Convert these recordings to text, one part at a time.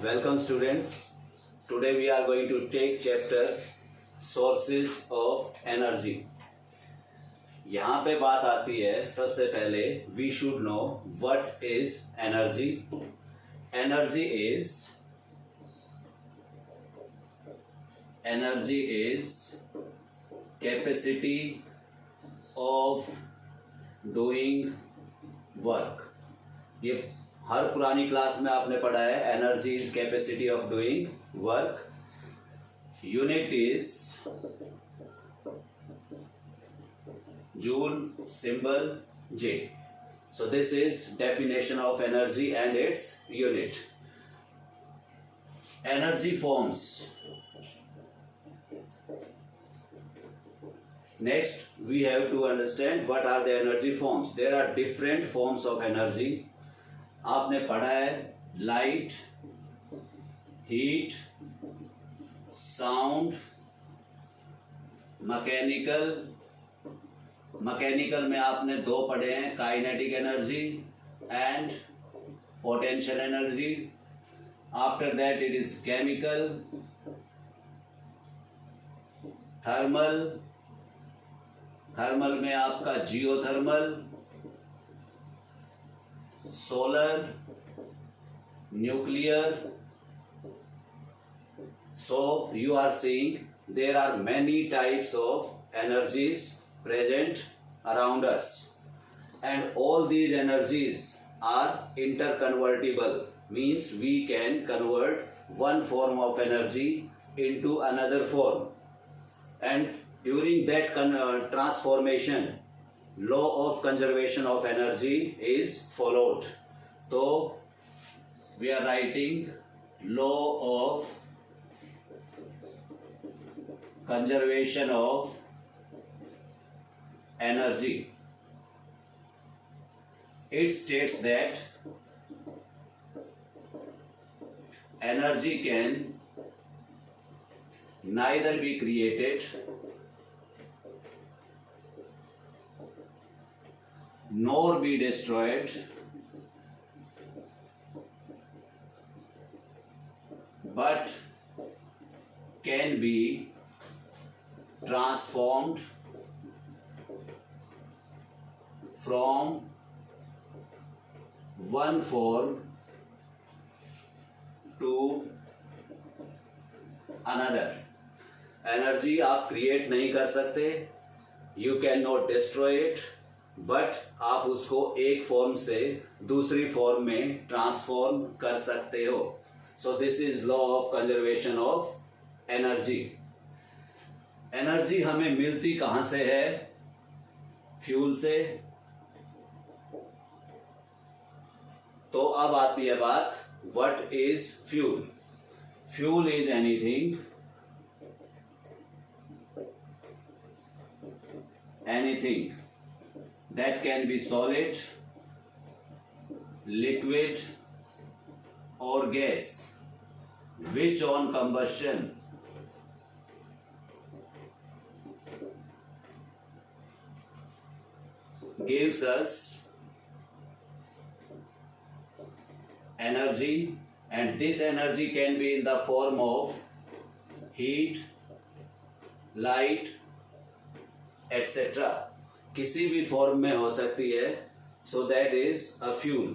Welcome students. Today we are going to take chapter sources of energy. यहाँ पे बात आती है सबसे पहले we should know what is energy. Energy is capacity of doing work. ये हर पुरानी क्लास में आपने पढ़ा है. Energy is capacity of doing work. Unit is joule, symbol J. So this is definition of energy and its unit. Energy forms. Next we have to understand what are the energy forms. There are different forms of energy. आपने पढ़ा है light, heat, sound, mechanical. Mechanical में आपने दो पढ़े हैं, kinetic energy and potential energy. After that it is chemical, thermal. Thermal में आपका geothermal, solar, nuclear. So you are seeing there are many types of energies present around us, and all these energies are interconvertible, means we can convert one form of energy into another form, and during that transformation law of conservation of energy is followed. So we are writing law of conservation of energy. It states that energy can neither be created nor be destroyed, but can be transformed from one form to another. Energy आप create नहीं कर सकते, you can not destroy it, but आप उसको एक form से दूसरी form में ट्रांसफॉर्म कर सकते हो. So this is law of conservation of energy. Energy हमें मिलती कहां से है? फ्यूल से. तो अब आती है बात, what is fuel? Fuel is anything that can be solid, liquid or gas, which on combustion gives us energy, and this energy can be in the form of heat, light, etc. किसी भी form में हो सकती है. So that is a fuel.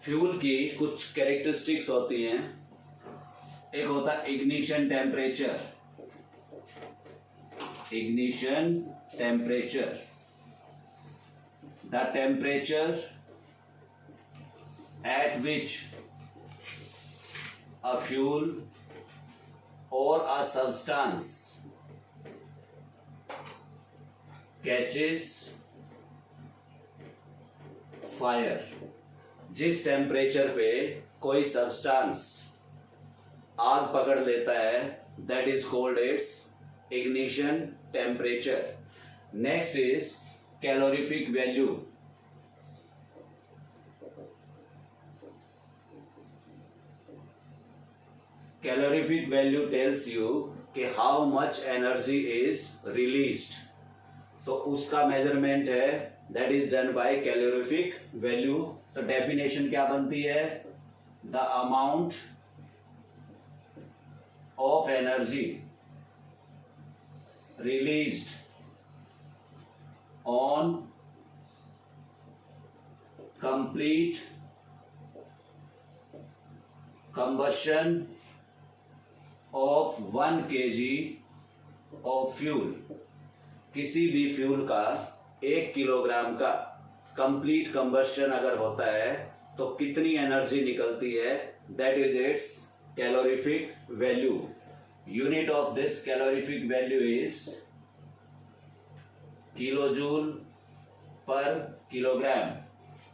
Fuel की कुछ characteristics होती हैं. एक होता है ignition temperature. Ignition temperature, the temperature at which a fuel or a substance catches fire. जिस टेम्परेचर पे कोई सब्सटेंस आग पकड़ लेता है, that is called its ignition temperature. Next is calorific value. Calorific value tells you कि how much energy is released. तो उसका मेजरमेंट है, that is done bye calorific value. तो डेफिनेशन क्या बनती है? the amount of energy released on complete combustion of 1 kg of fuel, किसी भी फ्यूल का 1 किलोग्राम का कंप्लीट कंबस्शन अगर होता है तो कितनी एनर्जी निकलती है, that is its calorific value. Unit of this calorific value is kilojoule per kilogram.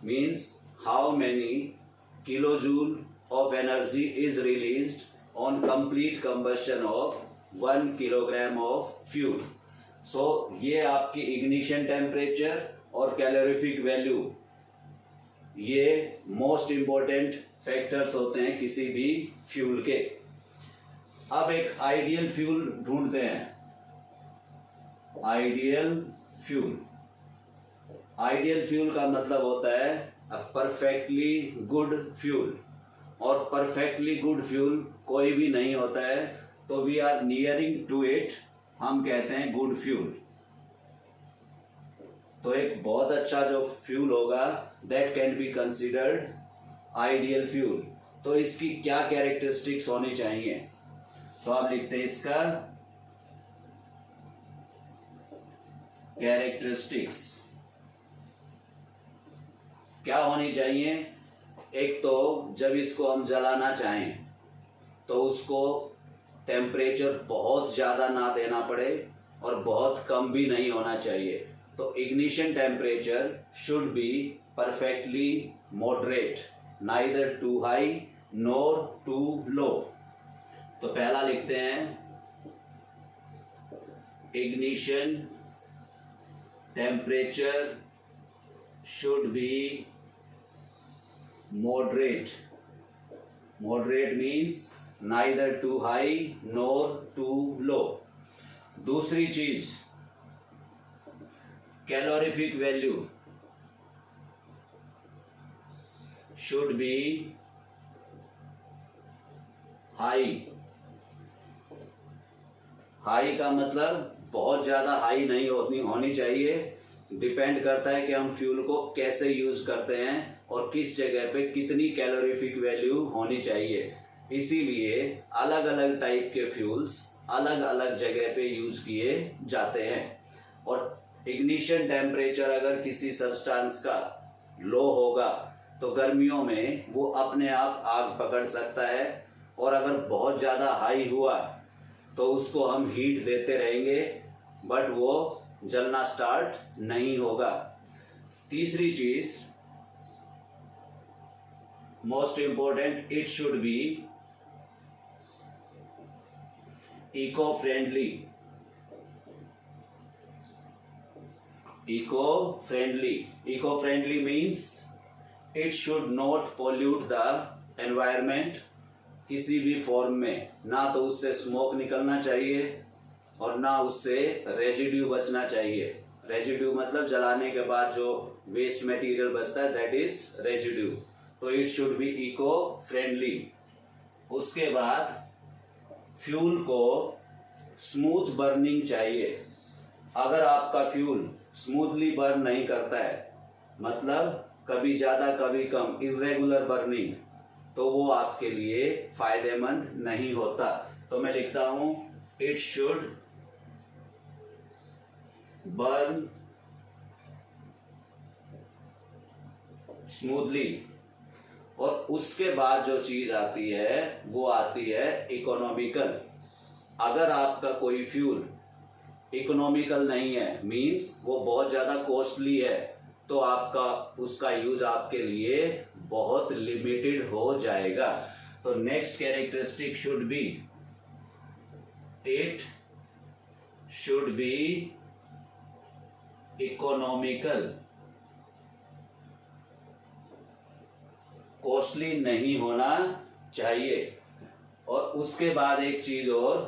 Means how many kilojoule of energy is released on complete combustion of 1 kilogram of fuel. So ये आपकी ignition temperature और calorific value ये most important factors होते हैं किसी भी fuel के. अब एक ideal fuel ढूंढते हैं. ideal fuel का मतलब होता है a perfectly good fuel. और परफेक्टली गुड फ्यूल कोई भी नहीं होता है, तो we are nearing to it, हम कहते हैं गुड फ्यूल. तो एक बहुत अच्छा जो फ्यूल होगा that can be considered ideal fuel. तो इसकी क्या कैरेक्टरिस्टिक्स होनी चाहिए, तो आप लिखते हैं इसका कैरेक्टरिस्टिक्स क्या होनी चाहिए. एक तो जब इसको हम जलाना चाहें तो उसको टेम्परेचर बहुत ज़्यादा ना देना पड़े और बहुत कम भी नहीं होना चाहिए. तो ignition temperature should be perfectly moderate, neither too high nor too low. तो पहला लिखते हैं ignition temperature should be moderate. Moderate means neither too high nor too low. दूसरी चीज calorific value should be high. High का मतलब बहुत ज्यादा हाई नहीं होनी चाहिए. डिपेंड करता है कि हम फ्यूल को कैसे यूज करते हैं और किस जगह पे कितनी कैलोरीफिक वैल्यू होनी चाहिए. इसीलिए अलग अलग टाइप के फ्यूल्स अलग अलग जगह पे यूज किए जाते हैं. और इग्निशन टेम्परेचर अगर किसी सब्सटेंस का लो होगा तो गर्मियों में वो अपने आप आग पकड़ सकता है, और अगर बहुत ज़्यादा हाई हुआ तो उसको हम हीट देते रहेंगे बट वो जलना स्टार्ट नहीं होगा. तीसरी चीज most important, it should be eco friendly. Eco friendly means it should not pollute the environment किसी भी फॉर्म में. ना तो उससे स्मोक निकलना चाहिए और ना उससे रेजिड्यू बचना चाहिए. रेजिड्यू मतलब जलाने के बाद जो वेस्ट मटेरियल बचता है दैट इज रेजिड्यू. तो it should be eco friendly. उसके बाद फ्यूल को स्मूथ बर्निंग चाहिए. अगर आपका फ्यूल स्मूथली बर्न नहीं करता है, मतलब कभी ज़्यादा कभी कम, इरेगुलर बर्निंग, तो वो आपके लिए फायदेमंद नहीं होता. तो मैं लिखता हूं इट शुड बर्न स्मूथली. और उसके बाद जो चीज आती है वो आती है इकोनॉमिकल. अगर आपका कोई फ्यूल इकोनॉमिकल नहीं है, मींस वो बहुत ज्यादा कॉस्टली है, तो आपका उसका यूज आपके लिए बहुत लिमिटेड हो जाएगा. तो next characteristic should be it should B economical. Costly नहीं होना चाहिए. और उसके बाद एक चीज और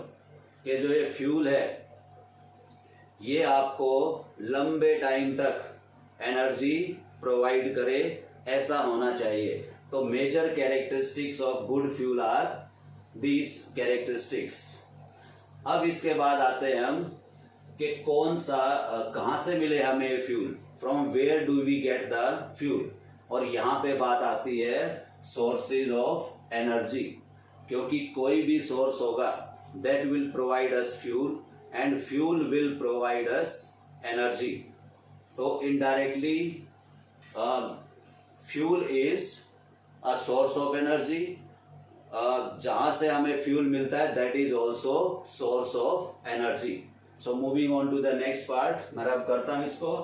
कि जो ये फ्यूल है ये आपको लंबे टाइम तक एनर्जी प्रोवाइड करे, ऐसा होना चाहिए. तो major characteristics of good fuel are these characteristics. अब इसके बाद आते हैं हम कि कौन सा कहाँ से मिले हमें fuel, from where do we get the fuel. और यहाँ पे बात आती है सोर्सेज ऑफ एनर्जी, क्योंकि कोई भी सोर्स होगा that will provide us fuel and fuel will provide us energy. तो indirectly fuel is a source of energy, जहां से हमें फ्यूल मिलता है that is also source of energy. So moving on to the next part, मैं rub करता हूं इसको।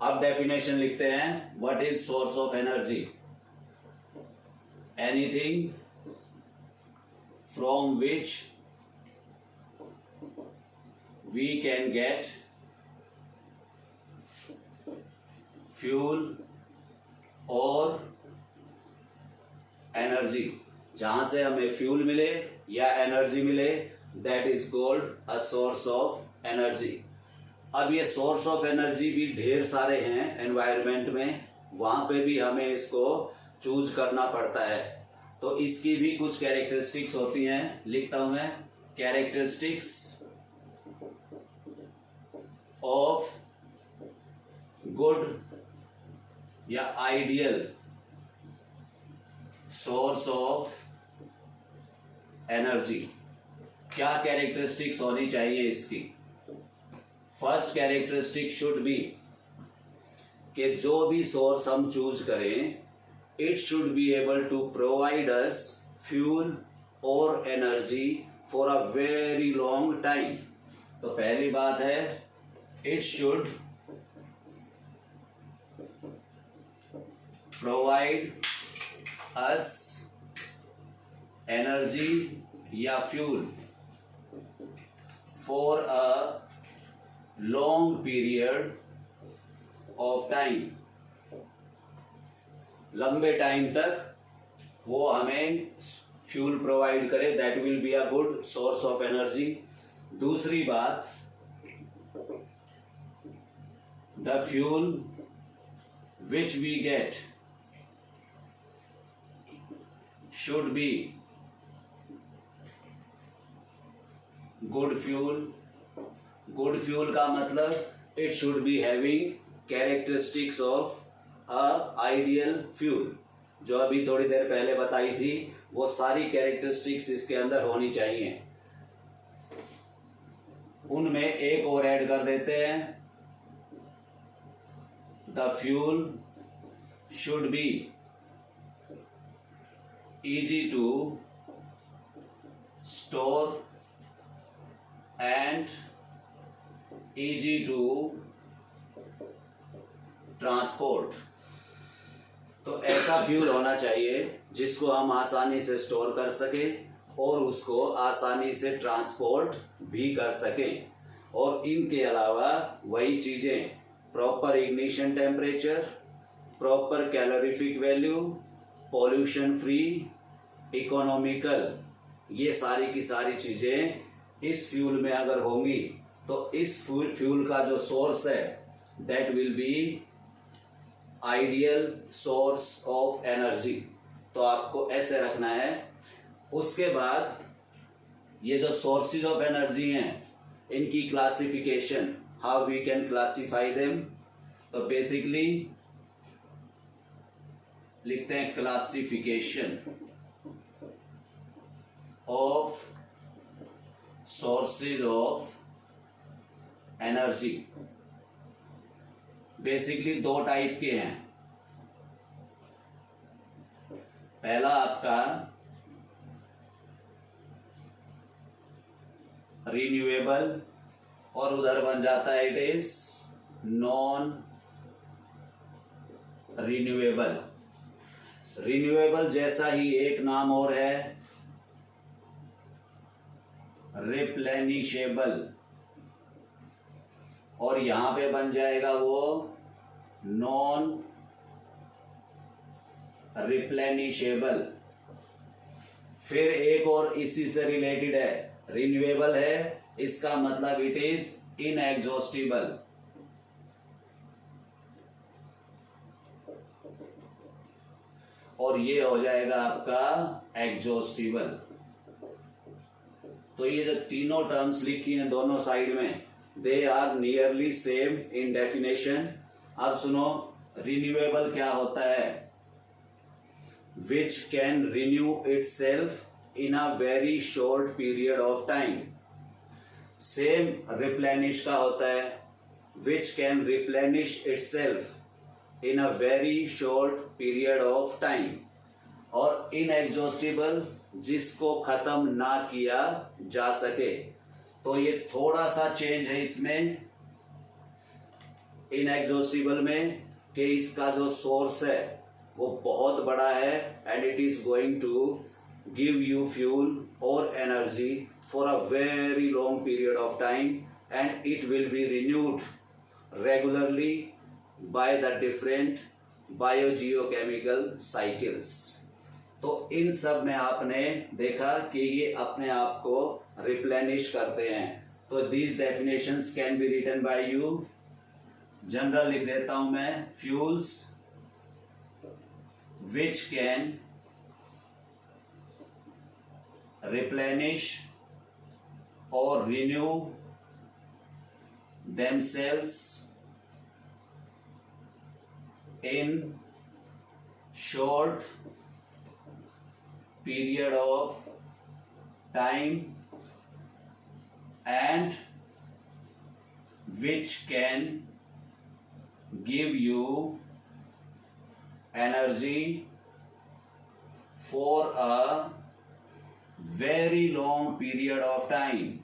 अब डेफिनेशन लिखते हैं, what is source of energy? Anything from which we can get fuel or energy, जहां से हमें फ्यूल मिले या एनर्जी मिले, that is called a source of energy. अब ये सोर्स ऑफ एनर्जी भी ढेर सारे हैं एनवायरनमेंट में, वहां पे भी हमें इसको चूज करना पड़ता है। तो इसकी भी कुछ कैरेक्टरिस्टिक्स होती हैं, लिखता हूं मैं, कैरेक्टरिस्टिक्स ऑफ गुड या आइडियल सोर्स ऑफ एनर्जी। क्या कैरेक्टरिस्टिक्स होनी चाहिए इसकी? फर्स्ट कैरेक्टरिस्टिक शुड बी कि जो भी सोर्स हम चूज करें, it should be able to provide us fuel or energy for a very long time. तो पहली बात है, it should provide us energy या fuel for a long period of time, लंबे टाइम तक वो हमें फ्यूल प्रोवाइड करे, that will be a good source of energy. दूसरी बात, the fuel which we get should be good fuel. Good fuel का मतलब it should be having characteristics of a ideal fuel. जो अभी थोड़ी देर पहले बताई थी, वो सारी कैरेक्टरिस्टिक्स इसके अंदर होनी चाहिए। उनमें एक और ऐड कर देते हैं, the fuel should be easy to store and easy to transport। तो ऐसा फ्यूल होना चाहिए जिसको हम आसानी से स्टोर कर सकें और उसको आसानी से ट्रांसपोर्ट भी कर सकें। और इनके अलावा वही चीज़ें, proper ignition temperature, proper calorific value, pollution free, economical, ये सारी की सारी चीज़ें इस फ्यूल में अगर होंगी तो इस फ्यूल का जो सोर्स है that will be ideal source of energy. तो आपको ऐसे रखना है। उसके बाद ये जो सोर्सेज ऑफ एनर्जी हैं, इनकी classification, how we can classify them. तो बेसिकली लिखते हैं classification of sources of energy. Basically दो टाइप के हैं। पहला आपका रिन्यूएबल और उधर बन जाता है it is non renewable. Renewable जैसा ही एक नाम और है रिप्लेनिशेबल, और यहां पे बन जाएगा वो नॉन रिप्लेनिशेबल। फिर एक और इसी से रिलेटेड है, रिन्यूएबल है, इसका मतलब इट इज इनएग्जॉस्टिबल। और ये हो जाएगा आपका एग्जॉस्टिबल। तो ये जो तीनों टर्म्स लिखी हैं दोनों साइड में, they are nearly same in definition. अब सुनो, रिन्यूएबल क्या होता है? Which can renew itself in a very short period of time. Same replenish का होता है, which can replenish itself in a very short period of time. और inexhaustible, जिसको खत्म ना किया जा सके। तो ये थोड़ा सा चेंज है इसमें इनएग्जॉस्टिबल में, कि इसका जो सोर्स है वो बहुत बड़ा है and it is going to give you fuel or energy for a very long period of time and it will be renewed regularly by the different biogeochemical cycles. तो इन सब में आपने देखा कि ये अपने आप को रिप्लेनिश करते हैं। तो these definitions can be written by you. General लिख देता हूं मैं, फ्यूल्स विच कैन रिप्लेनिश और renew themselves in short period of time and which can give you energy for a very long period of time।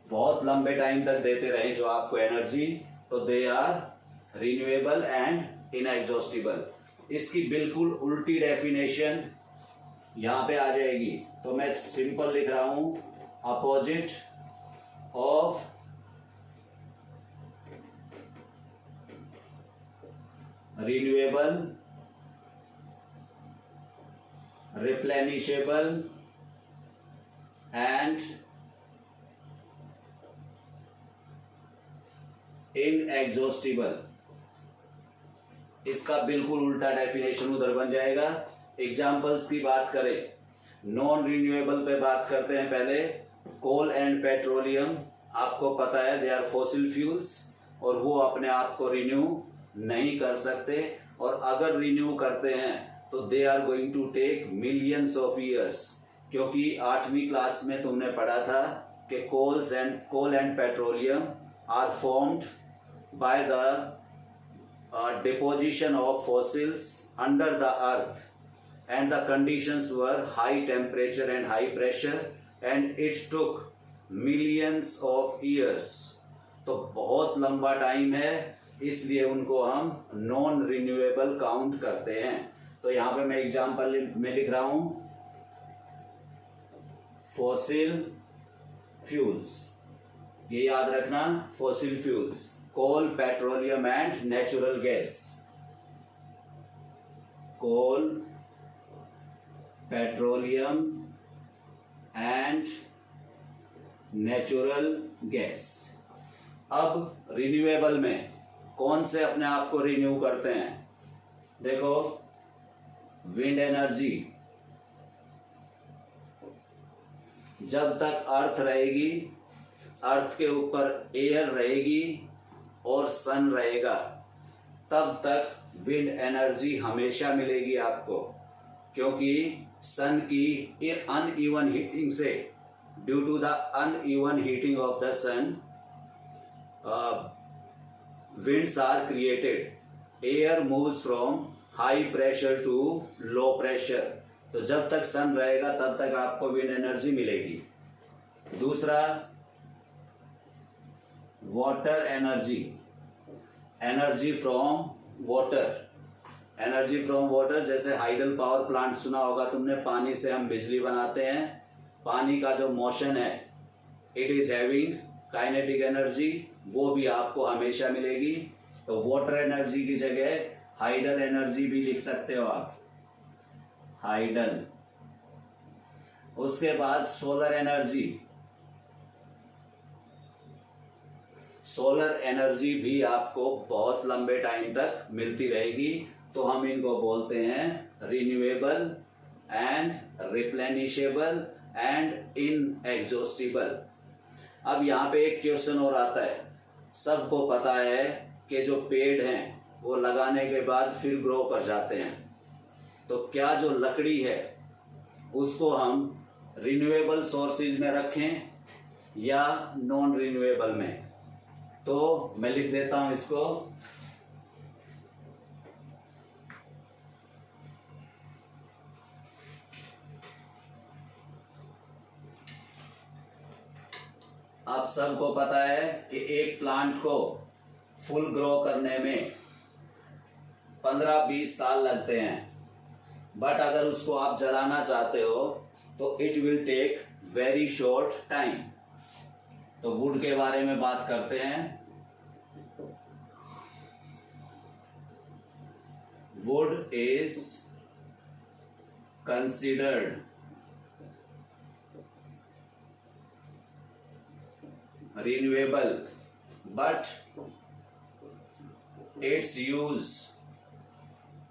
बहुत लंबे time तक देते रहे जो आपको एनर्जी, तो they are renewable and inexhaustible. इसकी बिल्कुल उल्टी डेफिनेशन यहां पे आ जाएगी। तो मैं सिंपल लिख रहा हूं, opposite of renewable, replenishable and inexhaustible. इसका बिल्कुल उल्टा डेफिनेशन उधर बन जाएगा। एग्जाम्पल्स की बात करें, नॉन रिन्यूएबल पे बात करते हैं पहले। कोल एंड पेट्रोलियम, आपको पता है दे आर फॉसिल फ्यूल्स और वो अपने आप को रिन्यू नहीं कर सकते, और अगर रिन्यू करते हैं तो they are going to take millions of years. क्योंकि 8वीं क्लास में तुमने पढ़ा था कि coal and petroleum are formed by the deposition of fossils under the earth, and the conditions were high temperature and high pressure and it took millions of years। तो बहुत लंबा टाइम है, इसलिए उनको हम नॉन रिन्यूएबल काउंट करते हैं। तो यहाँ पे मैं एग्जाम्पल में लिख रहा हूं, फॉसिल फ्यूल्स, ये याद रखना, fossil fuels, coal, petroleum and natural gas. Coal, petroleum and natural gas. अब रिन्यूएबल में कौन से अपने आप को रिन्यू करते हैं? देखो, विंड एनर्जी, जब तक अर्थ रहेगी, अर्थ के ऊपर एयर रहेगी और सन रहेगा, तब तक विंड एनर्जी हमेशा मिलेगी आपको। क्योंकि सन की अनइवन हीटिंग से, due to the uneven heating of the sun, winds are created, air moves from high pressure to low pressure। तो जब तक सन रहेगा तब तक आपको विंड एनर्जी मिलेगी। दूसरा, water energy, energy from water. Energy from water, जैसे हाइडल पावर प्लांट सुना होगा तुमने, पानी से हम बिजली बनाते हैं। पानी का जो मोशन है it is having kinetic energy, वो भी आपको हमेशा मिलेगी। तो वाटर एनर्जी की जगह हाइडल एनर्जी भी लिख सकते हो आप, हाइडल। उसके बाद सोलर एनर्जी, सोलर एनर्जी भी आपको बहुत लंबे टाइम तक मिलती रहेगी। तो हम इनको बोलते हैं रिन्यूएबल एंड रिप्लेनिशेबल एंड इनएग्जॉस्टिबल। अब यहाँ पे एक क्वेश्चन और आता है, सबको पता है कि जो पेड़ हैं वो लगाने के बाद फिर ग्रो कर जाते हैं, तो क्या जो लकड़ी है उसको हम रिन्यूएबल सोर्सेज में रखें या नॉन रिन्यूएबल में? तो मैं लिख देता हूं इसको, आप सबको पता है कि एक प्लांट को फुल ग्रो करने में 15-20 साल लगते हैं, बट अगर उसको आप जलाना चाहते हो तो it will take very short time. तो वुड के बारे में बात करते हैं। Wood is considered renewable, but its use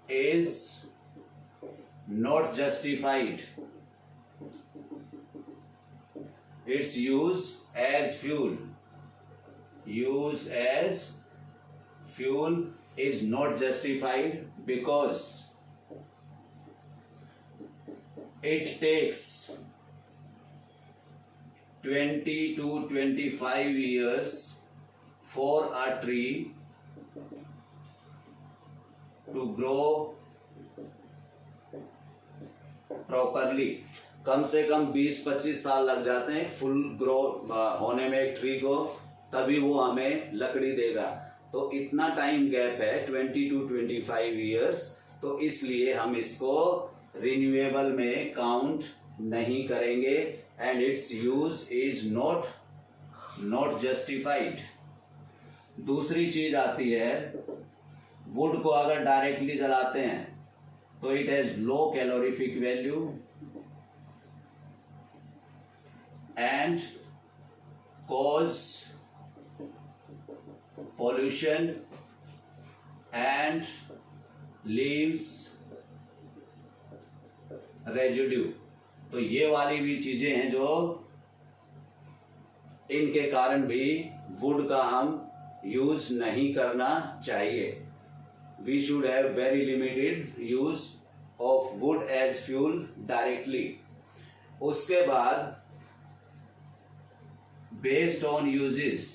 is not justified. Its use as fuel is not justified because it takes 20 to 25 years for a tree to grow properly। कम से कम 20-25 साल लग जाते हैं फुल ग्रो होने में एक ट्री को, तभी वो हमें लकड़ी देगा। तो इतना टाइम गैप है 20 to 25 years, तो इसलिए हम इसको रिन्यूएबल में काउंट नहीं करेंगे and its use is not justified। दूसरी चीज आती है, वुड को अगर डायरेक्टली जलाते हैं तो it has low calorific value and cause pollution and leaves residue। तो ये वाली भी चीजें हैं जो इनके कारण भी वुड का हम यूज नहीं करना चाहिए। We should have very limited use of wood as fuel directly. उसके बाद बेस्ड ऑन यूजेस,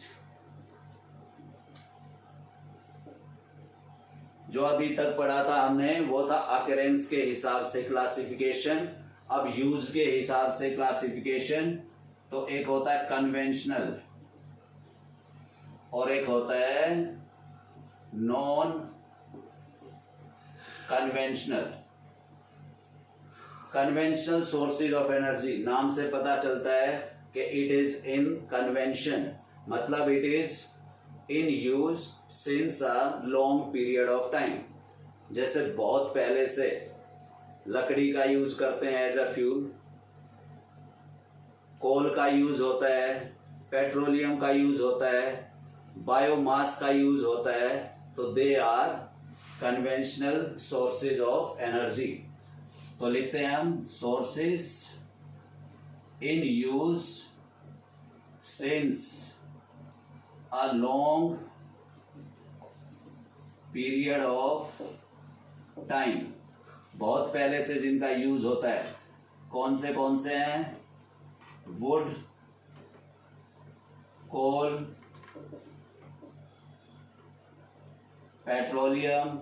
जो अभी तक पढ़ा था हमने वो था अकरेंस के हिसाब से क्लासिफिकेशन। अब यूज के हिसाब से क्लासिफिकेशन, तो एक होता है कन्वेंशनल और एक होता है non conventional. Conventional sources of energy, नाम से पता चलता है कि इट इज इन कन्वेंशन, मतलब it is in use since a long period of time. जैसे बहुत पहले से लकड़ी का यूज करते हैं एज अ फ्यूल, कोल का यूज होता है, पेट्रोलियम का यूज होता है, बायोमास का यूज होता है, तो they are conventional sources of energy. तो लिखते हैं हम sources in use since a long period of time. बहुत पहले से जिनका यूज होता है, कौन से हैं? वुड, कोल, पेट्रोलियम,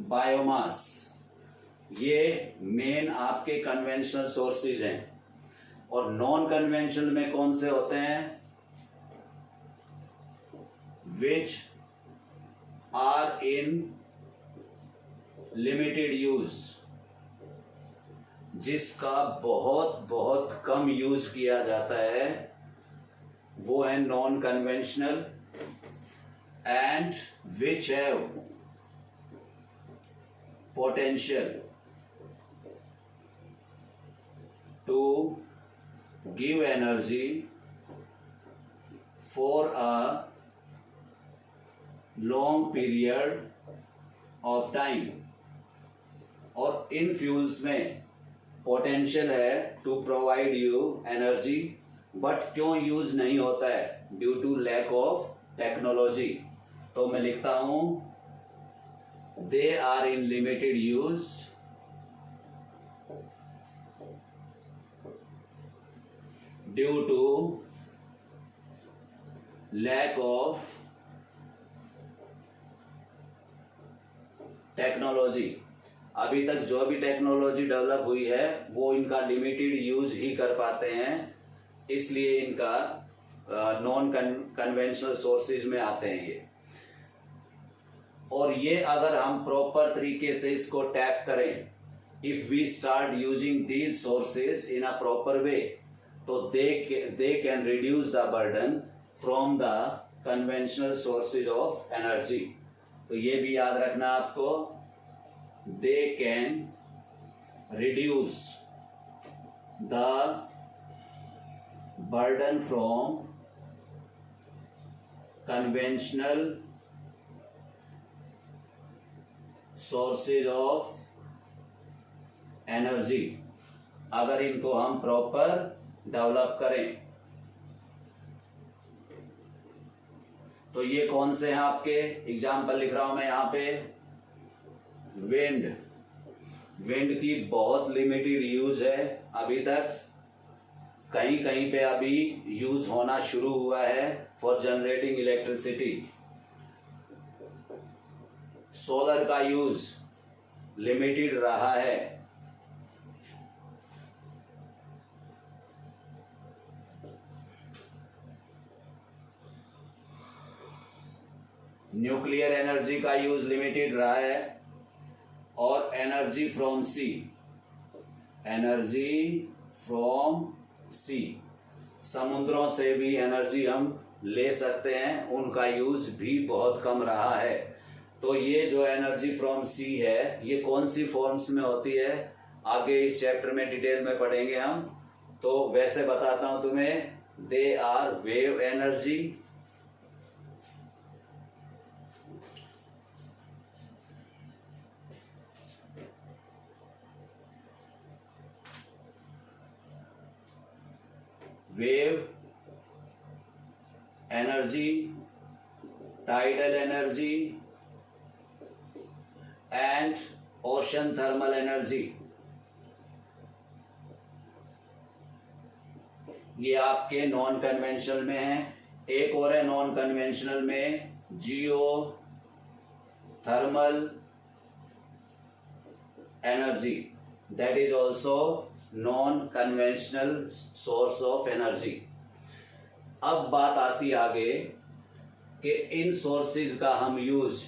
बायोमास, ये मेन आपके कन्वेंशनल सोर्सेज हैं। और नॉन कन्वेंशनल में कौन से होते हैं? Which are in limited use, जिसका बहुत बहुत कम यूज किया जाता है वो है non conventional, and which have potential to give energy for a long period of time. और इन फ्यूल्स में पोटेंशियल है to provide you energy, but क्यों यूज नहीं होता है? Due to lack of technology. तो मैं लिखता हूं they are in limited use due to lack of technology. अभी तक जो भी टेक्नोलॉजी डेवलप हुई है वो इनका लिमिटेड यूज ही कर पाते हैं, इसलिए इनका नॉन कन्वेंशनल सोर्सेज में आते हैं ये। और ये अगर हम प्रॉपर तरीके से इसको टैप करें, if we start using these sources in a proper way, तो they can reduce the burden from the conventional sources of energy. तो ये भी याद रखना आपको, they can reduce the burden from conventional sources of energy, अगर इनको हम प्रॉपर डेवलप करें। तो ये कौन से हैं आपके एग्जाम्पल लिख रहा हूं मैं यहाँ पे। विंड की बहुत लिमिटेड यूज है अभी तक, कहीं कहीं पे अभी यूज होना शुरू हुआ है फॉर जनरेटिंग इलेक्ट्रिसिटी। सोलर का यूज लिमिटेड रहा है। न्यूक्लियर एनर्जी का यूज लिमिटेड रहा है। और एनर्जी फ्रॉम सी, समुद्रों से भी एनर्जी हम ले सकते हैं, उनका यूज भी बहुत कम रहा है। तो ये जो एनर्जी फ्रॉम सी है ये कौन सी फॉर्म्स में होती है आगे इस चैप्टर में डिटेल में पढ़ेंगे हम। तो वैसे बताता हूं तुम्हें, they are wave energy, wave energy, tidal energy and ocean thermal energy. ये आपके नॉन कन्वेंशनल में है। एक और है नॉन कन्वेंशनल में, geothermal energy, that is also non conventional source of energy. अब बात आती आगे कि इन सोर्सेज का हम यूज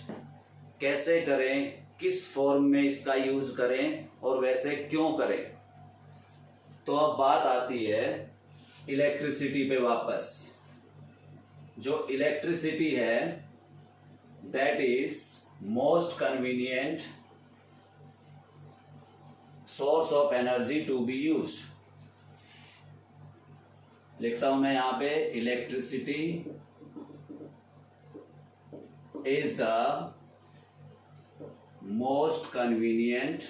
कैसे करें, किस फॉर्म में इसका यूज करें और वैसे क्यों करें। तो अब बात आती है इलेक्ट्रिसिटी पे वापस। जो इलेक्ट्रिसिटी है that is most convenient source of energy to be used. लिखता हूं मैं यहां पे, electricity is the most convenient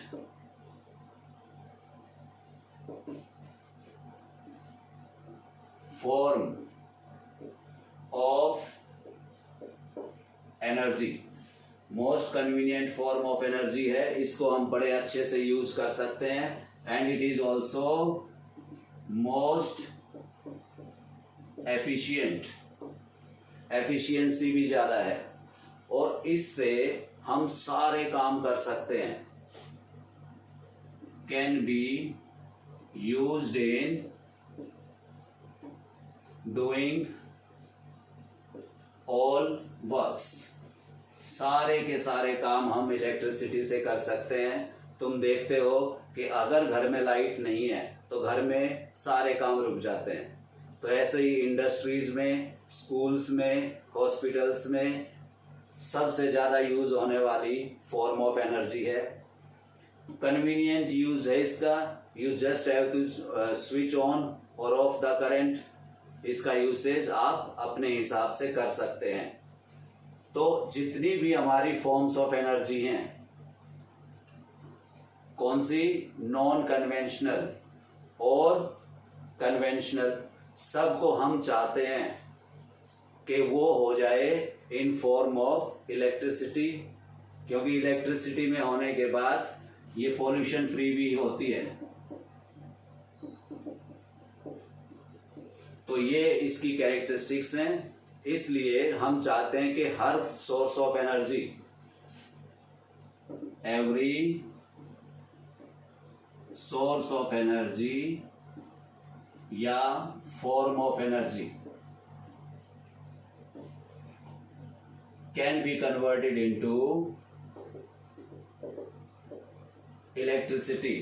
form of energy. Most convenient form of energy है, इसको हम बड़े अच्छे से यूज कर सकते हैं। And it is also most efficient, efficiency भी ज्यादा है और इससे हम सारे काम कर सकते हैं। Can be used in doing all works. सारे के सारे काम हम इलेक्ट्रिसिटी से कर सकते हैं। तुम देखते हो कि अगर घर में लाइट नहीं है तो घर में सारे काम रुक जाते हैं। तो ऐसे ही इंडस्ट्रीज में, स्कूल्स में, हॉस्पिटल्स में सबसे ज़्यादा यूज होने वाली फॉर्म ऑफ एनर्जी है। कन्वीनियंट यूज है इसका, you just have to switch on और ऑफ द करंट। इसका यूसेज आप अपने हिसाब से कर सकते हैं। तो जितनी भी हमारी फॉर्म्स ऑफ एनर्जी हैं, कौन सी, नॉन कन्वेंशनल और कन्वेंशनल, सबको हम चाहते हैं कि वो हो जाए इन फॉर्म ऑफ इलेक्ट्रिसिटी, क्योंकि इलेक्ट्रिसिटी में होने के बाद ये पॉल्यूशन फ्री भी होती है। तो ये इसकी कैरेक्टरिस्टिक्स हैं। इसलिए हम चाहते हैं कि हर source of energy, every source of energy या form of energy can be converted into electricity.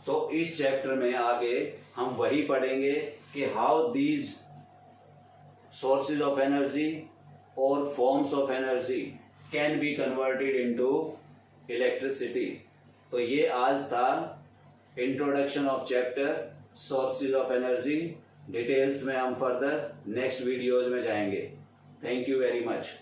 तो इस चैप्टर में आगे हम वही पढ़ेंगे कि how these sources of energy or forms of energy can be converted into electricity। तो ये आज था introduction of chapter sources of energy. Details में हम फर्दर नेक्स्ट वीडियोज में जाएंगे। Thank you very much.